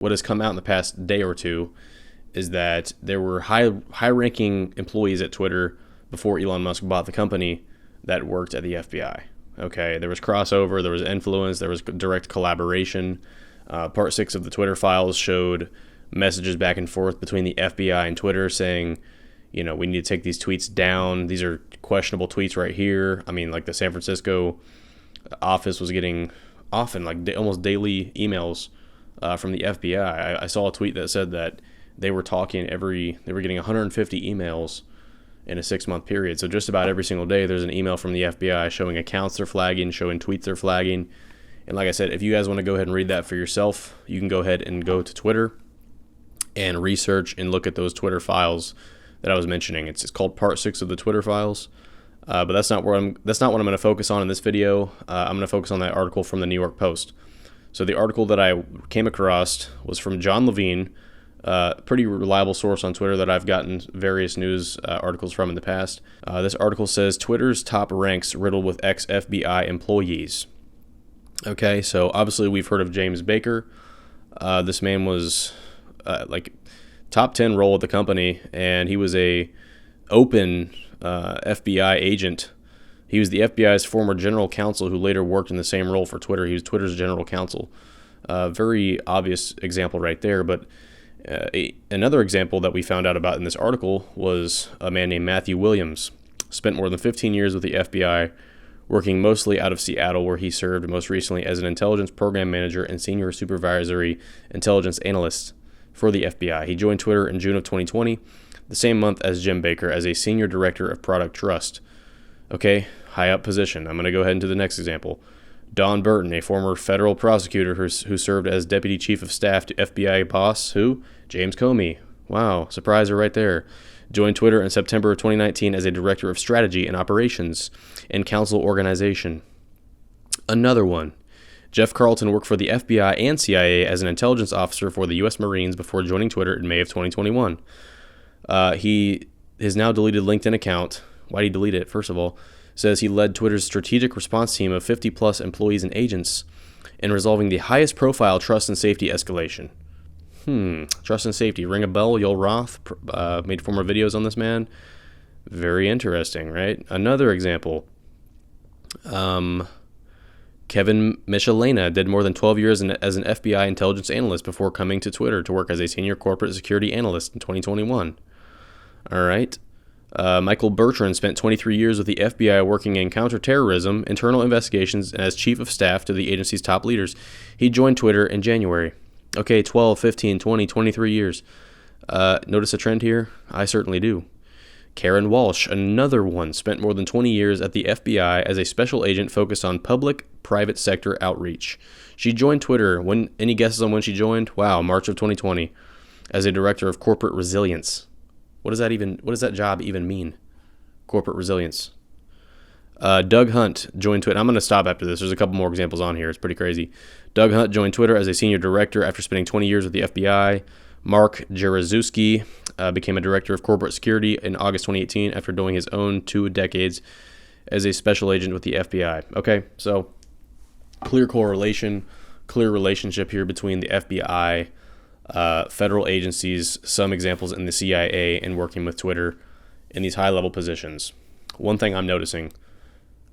what has come out in the past day or two is that there were high-ranking employees at Twitter before Elon Musk bought the company that worked at the FBI. Okay, there was crossover, there was influence, there was direct collaboration. Part 6 of the Twitter files showed messages back and forth between the FBI and Twitter saying, we need to take these tweets down. These are questionable tweets right here. I mean, like the San Francisco office was getting often, almost daily emails from the FBI. I saw a tweet that said that they were getting 150 emails in a 6-month period. So just about every single day, there's an email from the FBI showing accounts they're flagging, showing tweets they're flagging. And like I said, if you guys want to go ahead and read that for yourself, you can go ahead and go to Twitter and research and look at those Twitter files that I was mentioning. It's called Part 6 of the Twitter files. But that's not what I'm going to focus on in this video. I'm going to focus on that article from the New York Post. So the article that I came across was from John Levine, pretty reliable source on Twitter that I've gotten various news articles from in the past. This article says Twitter's top ranks riddled with ex-FBI employees. Okay, so obviously we've heard of James Baker. This man was top 10 role at the company, and he was a open FBI agent. He was the FBI's former general counsel who later worked in the same role for Twitter. He was Twitter's general counsel. Very obvious example right there. But another example that we found out about in this article was a man named Matthew Williams. Spent more than 15 years with the FBI, working mostly out of Seattle, where he served most recently as an intelligence program manager and senior supervisory intelligence analyst for the FBI. He joined Twitter in June of 2020, the same month as Jim Baker, as a senior director of product trust. Okay, high up position. I'm going to go ahead into the next example. Don Burton, a former federal prosecutor who served as deputy chief of staff to FBI boss, who? James Comey. Wow, surpriser right there. Joined Twitter in September of 2019 as a director of strategy and operations and council organization. Another one. Jeff Carlton worked for the FBI and CIA as an intelligence officer for the U.S. Marines before joining Twitter in May of 2021. His now deleted LinkedIn account, why did he delete it? First of all, says he led Twitter's strategic response team of 50-plus employees and agents in resolving the highest profile trust and safety escalation. Trust and safety. Ring a bell? Yoel Roth made former videos on this man. Very interesting, right? Another example. Kevin Michelena did more than 12 years as an FBI intelligence analyst before coming to Twitter to work as a senior corporate security analyst in 2021. All right. Michael Bertrand spent 23 years with the FBI working in counterterrorism, internal investigations, and as chief of staff to the agency's top leaders. He joined Twitter in January. Okay, 12, 15, 20, 23 years. Notice a trend here? I certainly do. Karen Walsh, another one, spent more than 20 years at the FBI as a special agent focused on public-private sector outreach. She joined Twitter. Any guesses on when she joined? Wow, March of 2020, as a director of corporate resilience. What does that job even mean? Corporate resilience. Doug Hunt joined Twitter. I'm going to stop after this. There's a couple more examples on here. It's pretty crazy. Doug Hunt joined Twitter as a senior director after spending 20 years with the FBI. Mark Jaruzelski became a director of corporate security in August 2018 after doing his own 2 decades as a special agent with the FBI. Okay, so clear correlation, clear relationship here between the FBI, federal agencies, some examples in the CIA, and working with Twitter in these high-level positions. One thing I'm noticing,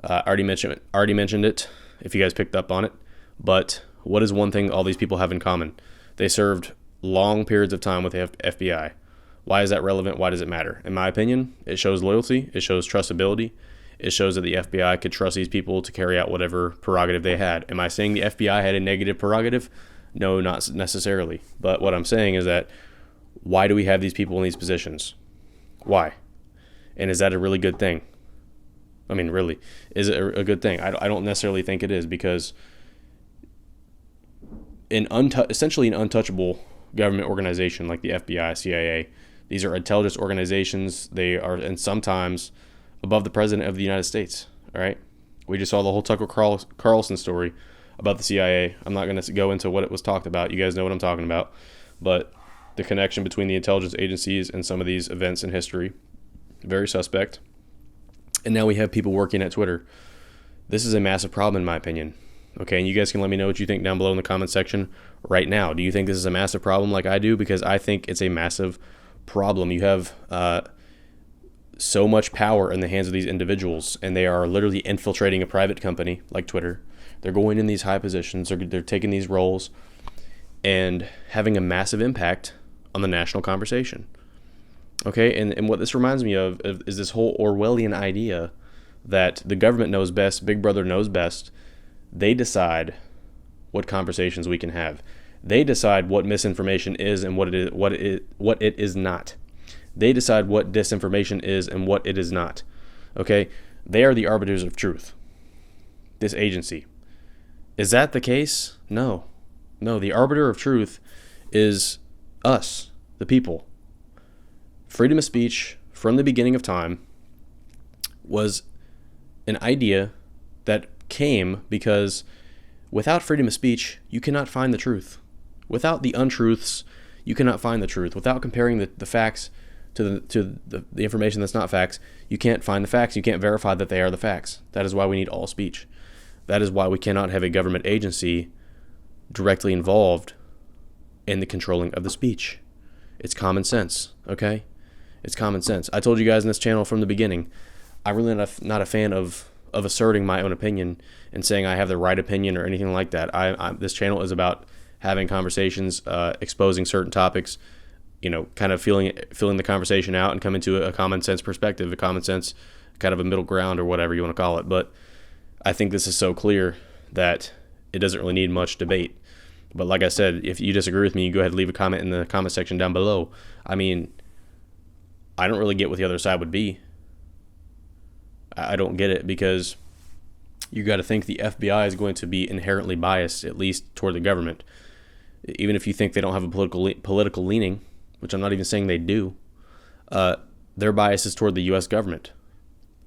I already mentioned it, if you guys picked up on it, but what is one thing all these people have in common? They served long periods of time with the FBI. Why is that relevant? Why does it matter? In my opinion, it shows loyalty. It shows trustability. It shows that the FBI could trust these people to carry out whatever prerogative they had. Am I saying the FBI had a negative prerogative? No, not necessarily. But what I'm saying is that why do we have these people in these positions? Why? And is that a really good thing? I mean, really, is it a good thing? I don't necessarily think it is, because essentially an untouchable government organization like the FBI, CIA, these are intelligence organizations. They are, and sometimes above the president of the United States. All right. We just saw the whole Tucker Carlson story about the CIA. I'm not going to go into what it was talked about. You guys know what I'm talking about. But the connection between the intelligence agencies and some of these events in history, very suspect. And now we have people working at Twitter. This is a massive problem, in my opinion. Okay, and you guys can let me know what you think down below in the comment section right now. Do you think this is a massive problem like I do? Because I think it's a massive problem. You have so much power in the hands of these individuals, and they are literally infiltrating a private company like Twitter. They're going in these high positions, they're taking these roles and having a massive impact on the national conversation. Okay, and what this reminds me of is this whole Orwellian idea that the government knows best, Big Brother knows best. They decide what conversations we can have. They decide what misinformation is and what it is not. They decide what disinformation is and what it is not. Okay? They are the arbiters of truth. This agency. Is that the case? No. No, the arbiter of truth is us, the people. Freedom of speech from the beginning of time was an idea that came because without freedom of speech, you cannot find the truth. Without the untruths, you cannot find the truth. Without comparing the facts to the information that's not facts, you can't find the facts. You can't verify that they are the facts. That is why we need all speech. That is why we cannot have a government agency directly involved in the controlling of the speech. It's common sense, okay? It's common sense. I told you guys in this channel from the beginning, I'm really not a fan of asserting my own opinion and saying I have the right opinion or anything like that. This channel is about having conversations, exposing certain topics, kind of filling the conversation out and coming to a common sense perspective, a common sense kind of a middle ground or whatever you want to call it. But I think this is so clear that it doesn't really need much debate. But like I said, if you disagree with me, you go ahead and leave a comment in the comment section down below. I mean, I don't really get what the other side would be. I don't get it, because you got to think the FBI is going to be inherently biased, at least toward the government. Even if you think they don't have a political leaning, which I'm not even saying they do, their bias is toward the U.S. government.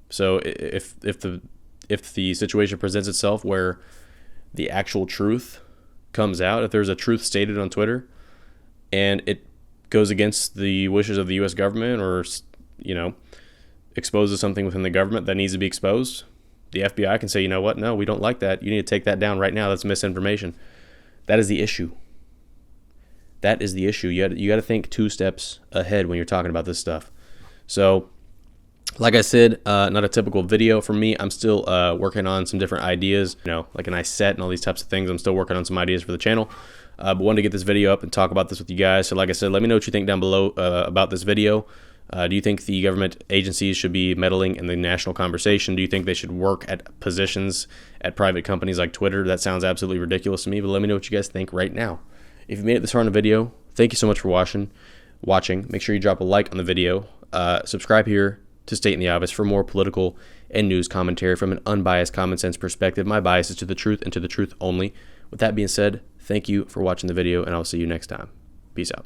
So if the situation presents itself where the actual truth comes out, if there's a truth stated on Twitter and it goes against the wishes of the U.S. government, or exposes something within the government that needs to be exposed, the FBI can say, you know what, no, we don't like that. You need to take that down right now. That's misinformation. That is the issue. That is the issue. You got to think 2 steps ahead when you're talking about this stuff. So, like I said, not a typical video for me. I'm still working on some different ideas, like a nice set and all these types of things. I'm still working on some ideas for the channel. But wanted to get this video up and talk about this with you guys. So like I said, let me know what you think down below about this video. Do you think the government agencies should be meddling in the national conversation? Do you think they should work at positions at private companies like Twitter? That sounds absolutely ridiculous to me, but let me know what you guys think right now. If you made it this far in the video, thank you so much for watching. Make sure you drop a like on the video. Subscribe here to state in the obvious for more political and news commentary from an unbiased, common sense perspective. My bias is to the truth and to the truth only. With that being said, thank you for watching the video, and I'll see you next time. Peace out.